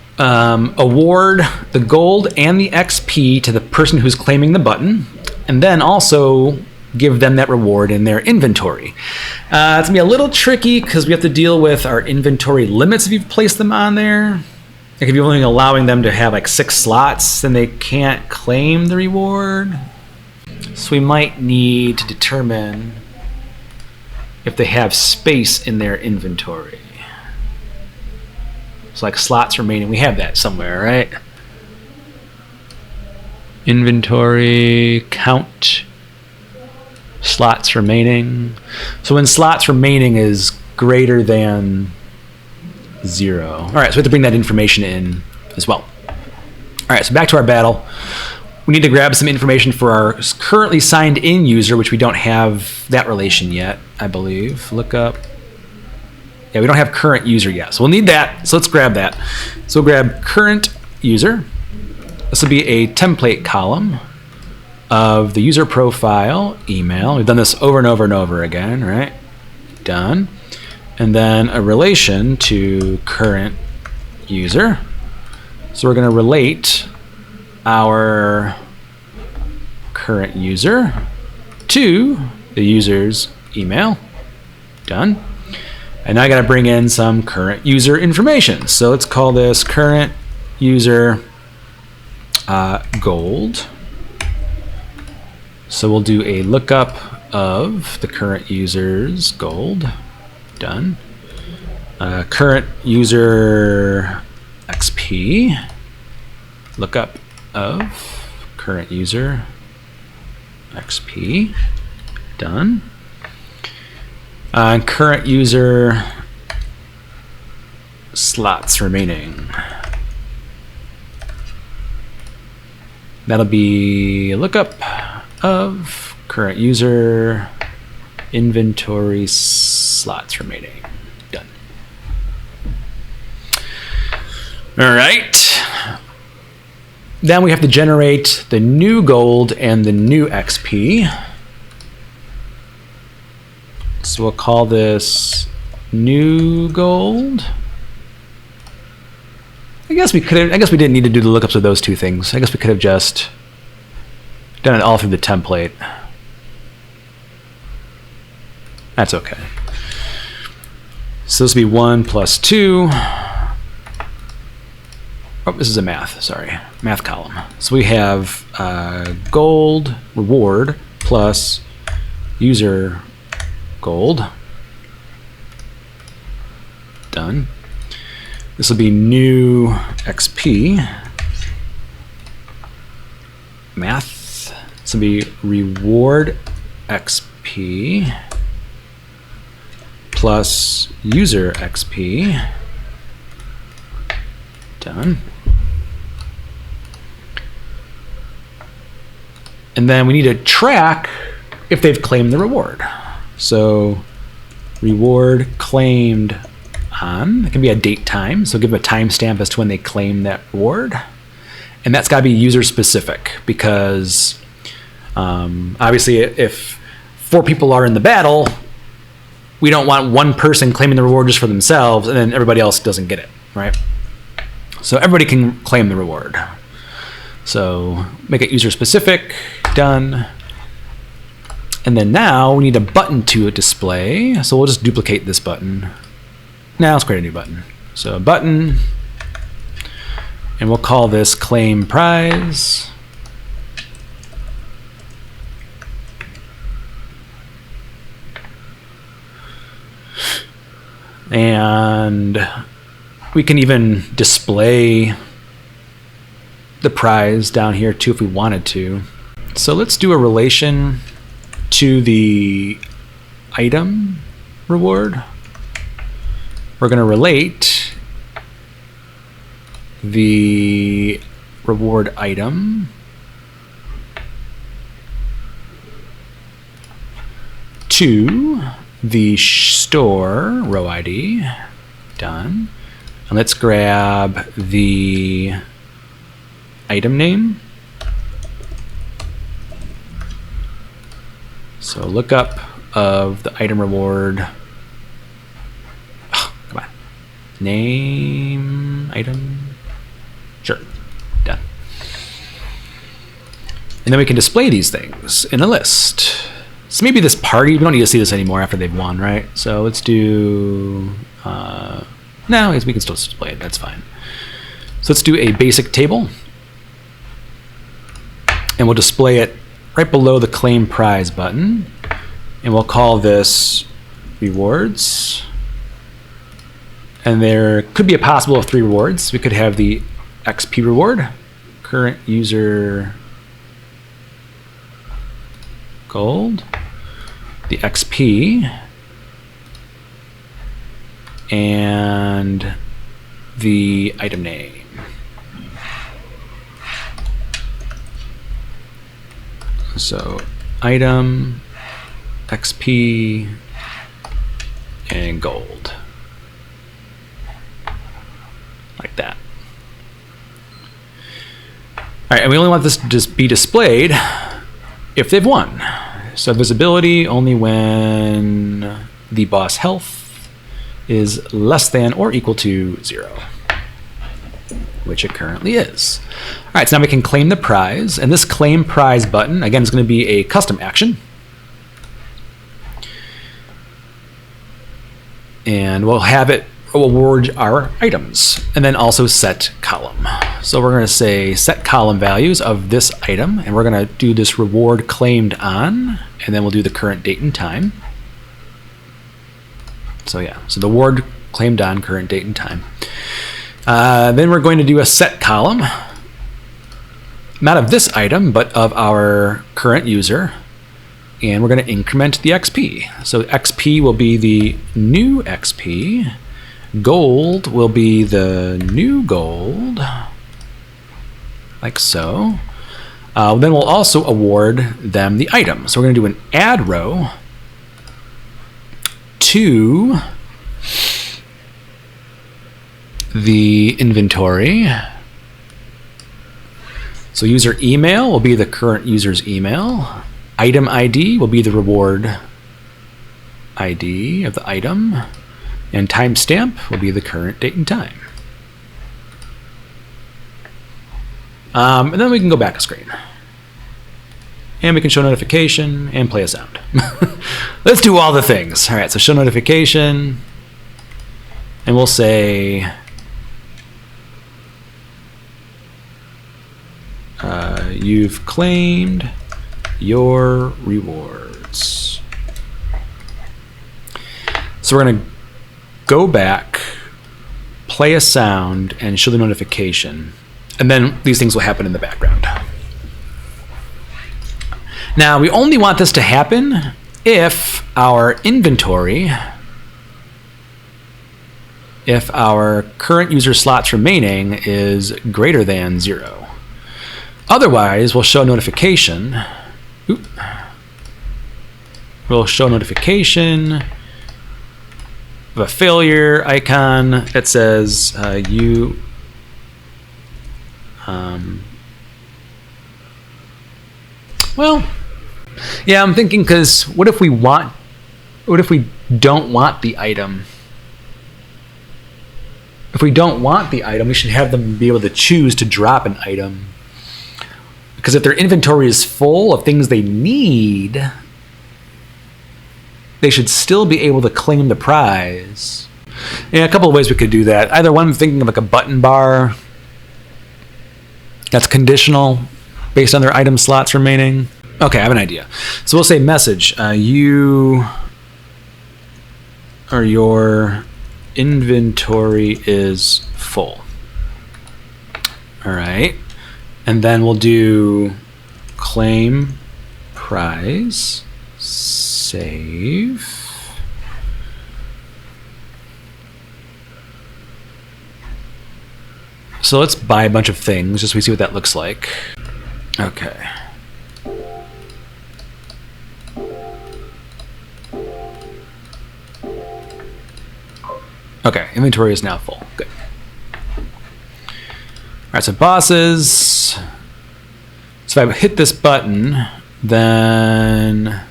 award the gold and the XP to the person who's claiming the button, and then also give them that reward in their inventory. It's going to be a little tricky because we have to deal with our inventory limits if you've placed them on there. Like if you're only allowing them to have like 6 slots, then they can't claim the reward. So we might need to determine if they have space in their inventory. So like slots remaining, we have that somewhere, right? Inventory, count, slots remaining. So when slots remaining is greater than 0. All right, so we have to bring that information in as well. All right, so back to our battle. We need to grab some information for our currently signed in user, which we don't have that relation yet, I believe. Look up. Yeah, we don't have current user yet, so we'll need that. So let's grab that. So we'll grab current user. This will be a template column of the user profile email. We've done this over and over and over again, right? Done. And then a relation to current user. So we're going to relate our current user to the user's email. Done. And now I got to bring in some current user information. So let's call this current user gold. So we'll do a lookup of the current user's gold. Done. Current user XP. Lookup of current user XP. Done. Current user slots remaining. That'll be a lookup of current user inventory slots remaining. Done. All right. Then we have to generate the new gold and the new XP. So we'll call this new gold. I guess we didn't need to do the lookups of those two things. I guess we could have just done it all through the template. That's okay. So this will be 1 plus 2. Oh, this is a math, sorry. Math column. So we have gold reward plus user gold. Done. This will be new XP. Math. This will be reward XP plus user XP. Done. And then we need to track if they've claimed the reward. So reward claimed on. It can be a date time, so give them a timestamp as to when they claim that reward. And that's got to be user specific because obviously if 4 people are in the battle, we don't want one person claiming the reward just for themselves and then everybody else doesn't get it, right? So everybody can claim the reward. So make it user specific, done. And then now we need a button to display. So we'll just duplicate this button. Now let's create a new button. So a button, and we'll call this claim prize. And we can even display the prize down here too if we wanted to. So let's do a relation to the item reward. We're going to relate the reward item to the store row ID. Done. And let's grab the item name. So lookup of the item reward. Oh, come on. Name, item. Sure. Done. And then we can display these things in a list. So maybe this party, we don't need to see this anymore after they've won, right? So let's do, no, we can still display it, that's fine. So let's do a basic table. And we'll display it right below the claim prize button. And we'll call this rewards. And there could be a possible of 3 rewards. We could have the XP reward, current user gold, the XP, and the item name. So item, XP, and gold. Like that. All right, and we only want this to just be displayed if they've won. So visibility only when the boss health is less than or equal to 0, which it currently is. All right, so now we can claim the prize, and this claim prize button, again, is going to be a custom action. and we'll have it award our items, and then also set column. So we're going to say set column values of this item, and we're going to do this reward claimed on, and then we'll do the current date and time. So yeah, so the reward claimed on, current date and time. Then we're going to do a set column, not of this item, but of our current user, and we're going to increment the XP. So XP will be the new XP. Gold will be the new gold, like so. Then we'll also award them the item. So we're going to do an add row to the inventory. So user email will be the current user's email. Item ID will be the reward ID of the item. And timestamp will be the current date and time. And then we can go back a screen. And we can show notification and play a sound. Let's do all the things. All right, so show notification. And we'll say you've claimed your rewards. So we're going to go back, play a sound, and show the notification. And then these things will happen in the background. Now, we only want this to happen if our inventory, if our current user slots remaining is greater than 0. Otherwise, we'll show notification. We'll show notification of a failure icon that says well, yeah, I'm thinking, because what if we don't want the item? If we don't want the item, we should have them be able to choose to drop an item. Because if their inventory is full of things they need, they should still be able to claim the prize. Yeah, a couple of ways we could do that. Either one, I'm thinking of like a button bar that's conditional based on their item slots remaining. Okay, I have an idea. So we'll say message, you or your inventory is full. All right. And then we'll do claim prize, save. So let's buy a bunch of things just so we see what that looks like. Okay. Okay, inventory is now full. Good. All right, so bosses. So if I hit this button, then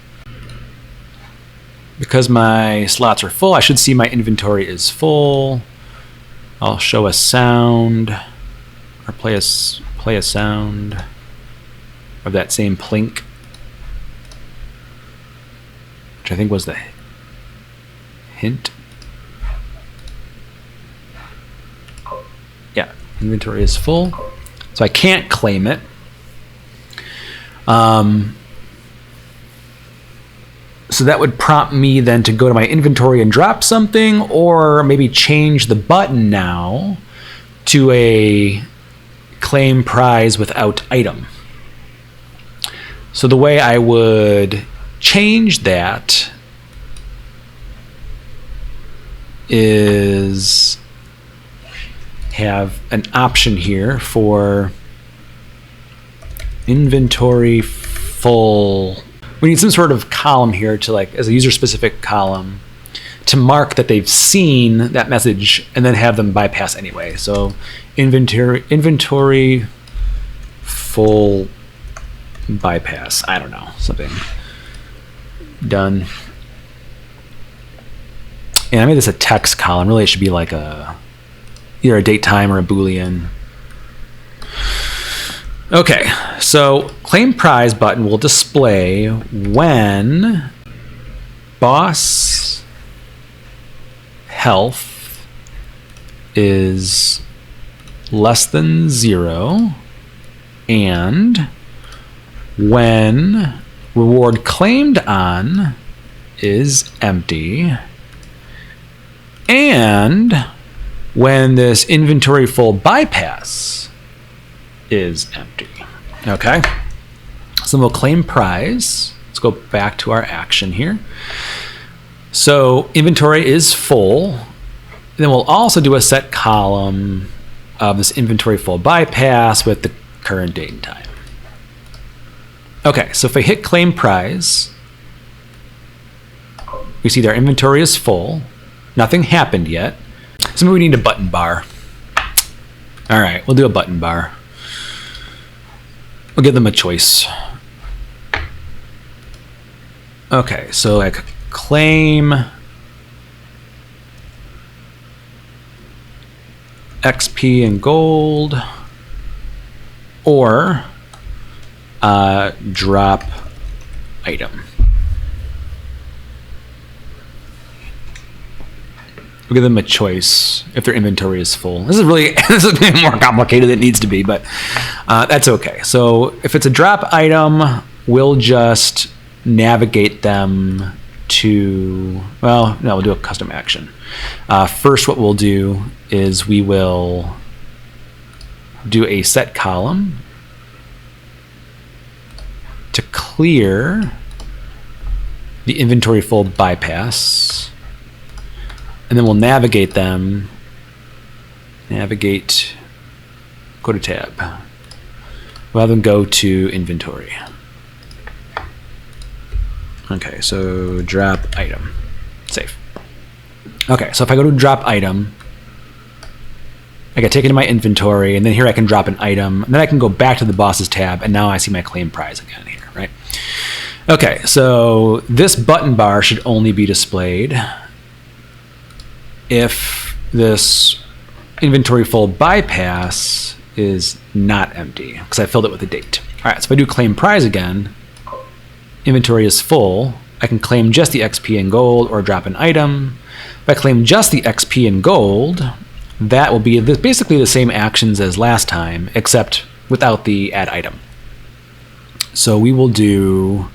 because my slots are full, I should see my inventory is full. I'll show a sound or play a sound of that same plink, which I think was the hint. Yeah, inventory is full, so I can't claim it. So that would prompt me then to go to my inventory and drop something, or maybe change the button now to a claim prize without item. So the way I would change that is have an option here for inventory full. We need some sort of column here to, like, as a user specific column to mark that they've seen that message and then have them bypass anyway. So inventory full bypass. I don't know, something done. And I made this a text column. Really, it should be like either a date time or a Boolean. Okay, so claim prize button will display when boss health is less than 0, and when reward claimed on is empty, and when this inventory full bypass is empty. Okay, so we'll claim prize. Let's go back to our action here. So inventory is full. Then we'll also do a set column of this inventory full bypass with the current date and time. Okay, so if I hit claim prize, we see that our inventory is full. Nothing happened yet. So maybe we need a button bar. All right, we'll do a button bar. We'll give them a choice. Okay, so like claim XP and gold, or drop item. We'll give them a choice if their inventory is full. This is more complicated than it needs to be, but that's okay. So if it's a drop item, we'll just navigate them to, well, no, we'll do a custom action. First, what we'll do is we will do a set column to clear the inventory full bypass, and then we'll navigate them. Navigate, go to tab. We'll have them go to inventory. Okay, so drop item. Save. Okay, so if I go to drop item, I get taken to my inventory, and then here I can drop an item, and then I can go back to the bosses tab, and now I see my claim prize again here, right? Okay, so this button bar should only be displayed if this inventory full bypass is not empty, because I filled it with a date. All right, so if I do claim prize again, inventory is full. I can claim just the XP and gold or drop an item. If I claim just the XP and gold, that will be basically the same actions as last time, except without the add item. So we will do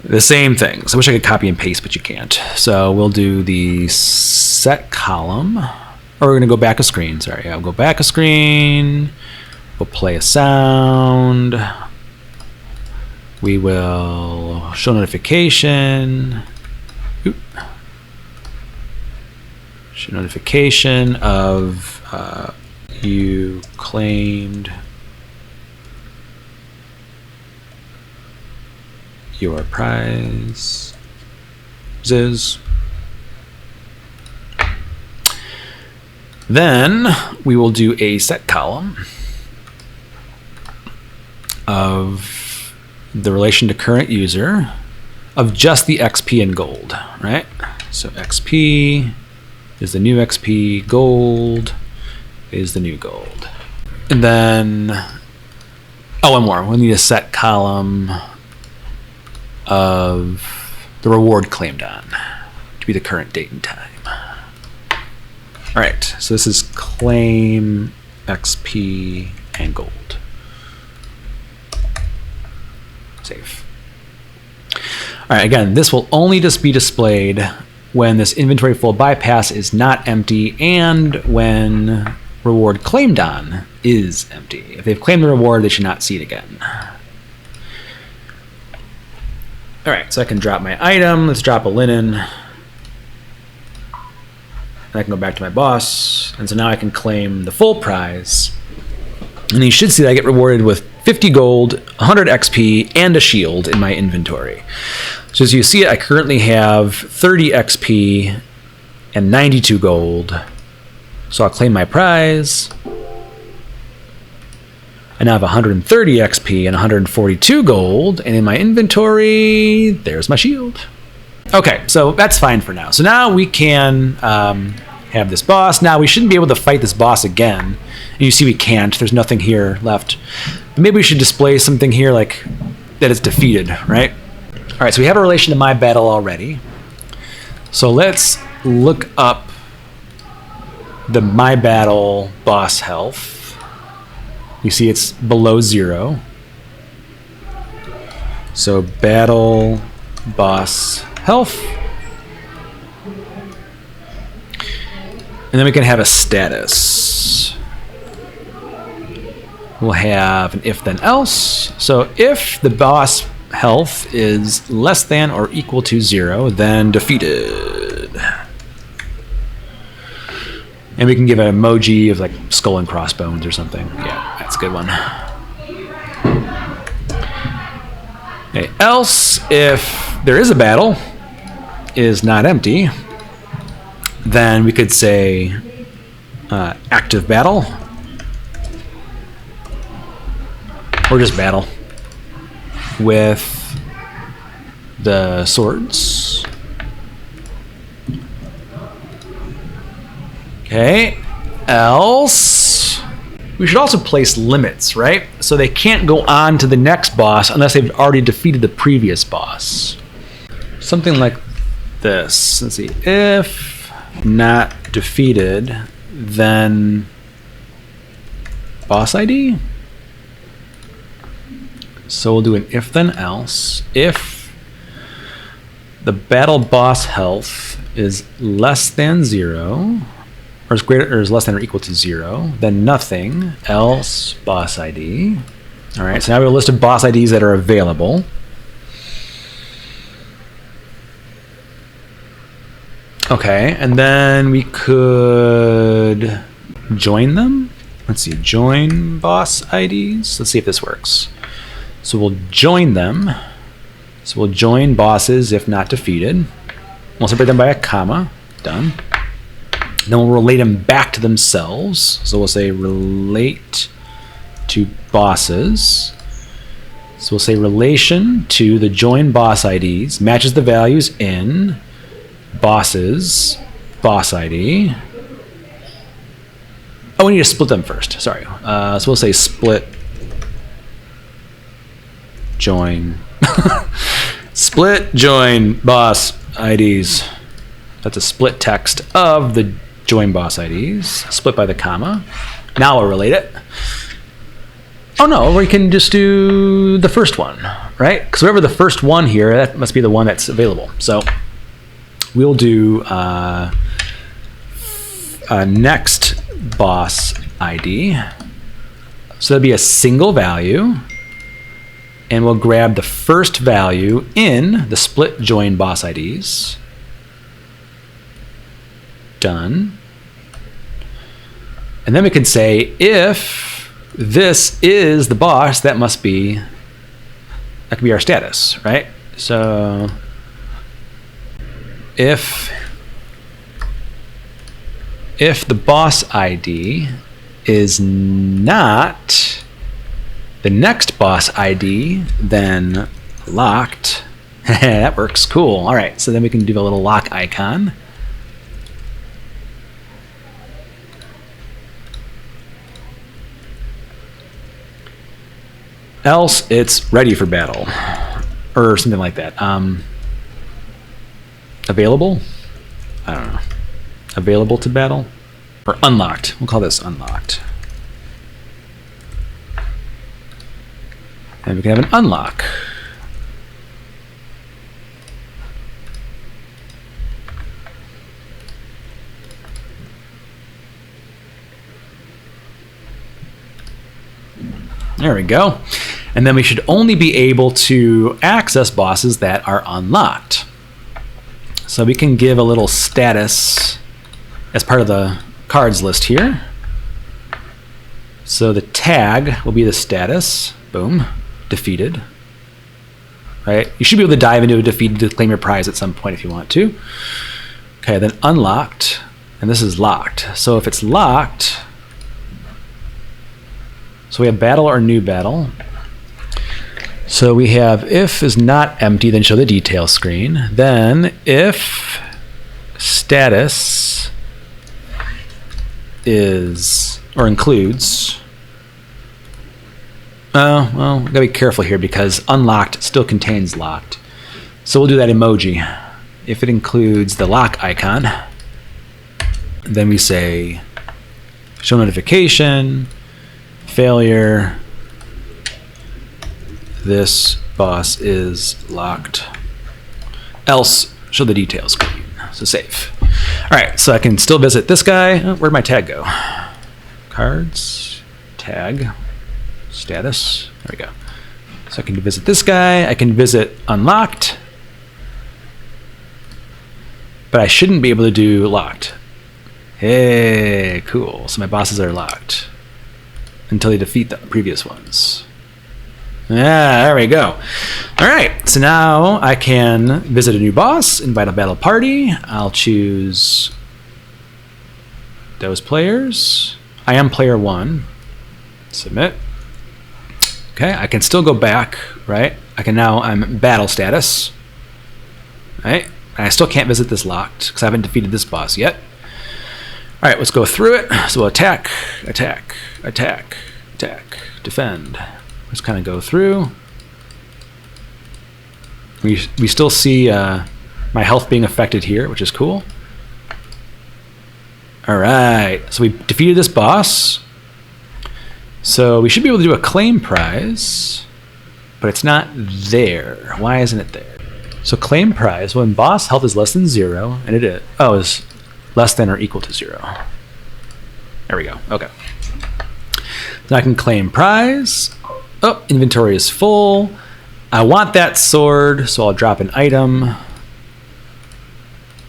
the same things. I wish I could copy and paste, but you can't. So we'll do the set column, or we're going to go back a screen. Sorry, I'll go back a screen. We'll play a sound. We will show notification. Oop. Show notification of you claimed your prize. Then we will do a set column of the relation to current user of just the XP and gold, right? So XP is the new XP, gold is the new gold. And then, oh, one more. We'll need a set column of the reward claimed on to be the current date and time. All right, so this is claim XP and gold. Save. All right, again, this will only just be displayed when this inventory full bypass is not empty and when reward claimed on is empty. If they've claimed the reward, they should not see it again. All right, so I can drop my item. Let's drop a linen. And I can go back to my boss. And so now I can claim the full prize. And you should see that I get rewarded with 50 gold, 100 XP, and a shield in my inventory. So as you see, I currently have 30 XP and 92 gold. So I'll claim my prize. I now have 130 XP and 142 gold, and in my inventory, there's my shield. Okay, so that's fine for now. So now we can have this boss. Now we shouldn't be able to fight this boss again. And you see we can't. There's nothing here left. But maybe we should display something here like that it's defeated, right? All right, so we have a relation to my battle already. So let's look up the My Battle boss health. You see it's below 0. So battle boss health. And then we can have a status. We'll have an if then else. So if the boss health is less than or equal to 0, then defeated. And we can give an emoji of like skull and crossbones or something. Yeah, that's a good one. Okay, else, if there is a battle, is not empty, then we could say active battle, or just battle with the swords. Okay, else we should also place limits, right? So they can't go on to the next boss unless they've already defeated the previous boss. Something like this. Let's see. If not defeated, then boss ID. So we'll do an if then else. If the battle boss health is less than 0, or is greater or is less than or equal to 0, then nothing, else boss ID. All right, so now we have a list of boss IDs that are available. Okay, and then we could join them. Let's see, join boss IDs. Let's see if this works. So we'll join them. So we'll join bosses if not defeated. We'll separate them by a comma. Done. Then we'll relate them back to themselves. So we'll say relate to bosses. So we'll say relation to the join boss IDs matches the values in bosses boss ID. Oh, we need to split them first. Sorry. So we'll say split join split join boss IDs. That's a split text of the join boss IDs, split by the comma. Now we'll relate it. Oh no, we can just do the first one, right? Because whatever the first one here, that must be the one that's available. So we'll do next boss ID. So that'd be a single value. And we'll grab the first value in the split join boss IDs. Done. And then we can say if this is the boss, that could be our status, right? So if the boss ID is not the next boss ID, then locked. That works. Cool. All right. So then we can do a little lock icon. Else it's ready for battle, or something like that. Available? I don't know. Available to battle? Or unlocked. We'll call this unlocked. And we can have an unlock. There we go. And then we should only be able to access bosses that are unlocked. So we can give a little status as part of the cards list here. So the tag will be the status. Boom. Defeated. Right? You should be able to dive into a defeated to claim your prize at some point if you want to. Okay, then unlocked. And this is locked. So if it's locked, so we have battle or new battle. So we have if is not empty, then show the detail screen. Then if status is or includes. Oh, well, gotta be careful here because unlocked still contains locked. So we'll do that emoji. If it includes the lock icon, Then we say show notification, failure, this boss is locked, else show the details screen. So save. All right, so I can still visit this guy. Oh, where'd my tag go? Cards, tag, status. There we go. So I can visit this guy. I can visit unlocked, but I shouldn't be able to do locked. Hey, cool. So my bosses are locked until they defeat the previous ones. Yeah, there we go. All right, so now I can visit a new boss, invite a battle party. I'll choose those players. I am player 1. Submit. Okay, I can still go back, right? I'm battle status, right? And I still can't visit this locked because I haven't defeated this boss yet. All right, let's go through it. So attack, attack, attack, attack, defend. Let's kind of go through. We still see my health being affected here, which is cool. All right, so we defeated this boss. So we should be able to do a claim prize, but it's not there. Why isn't it there? So claim prize, when boss health is less than 0, and it is, is less than or equal to 0. There we go, okay. So I can claim prize. Oh, inventory is full. I want that sword, so I'll drop an item.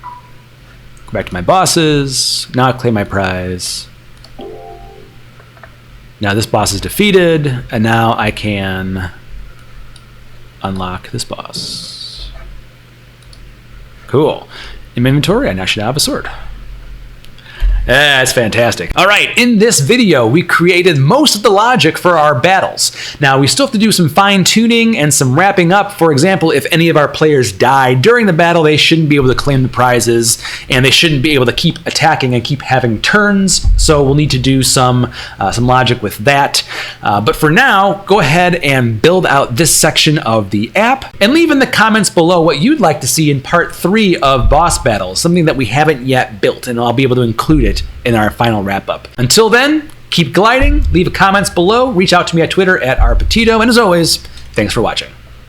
Go back to my bosses. Now I claim my prize. Now this boss is defeated, and now I can unlock this boss. Cool. In my inventory, I now should have a sword. That's fantastic. All right, in this video, we created most of the logic for our battles. Now, we still have to do some fine-tuning and some wrapping up. For example, if any of our players die during the battle, they shouldn't be able to claim the prizes, and they shouldn't be able to keep attacking and keep having turns. So we'll need to do some logic with that. But for now, go ahead and build out this section of the app, and leave in the comments below what you'd like to see in part 3 of boss battles, something that we haven't yet built, and I'll be able to include it in our final wrap-up. Until then, keep gliding, leave comments below, reach out to me at Twitter at @rpetito, and as always, thanks for watching.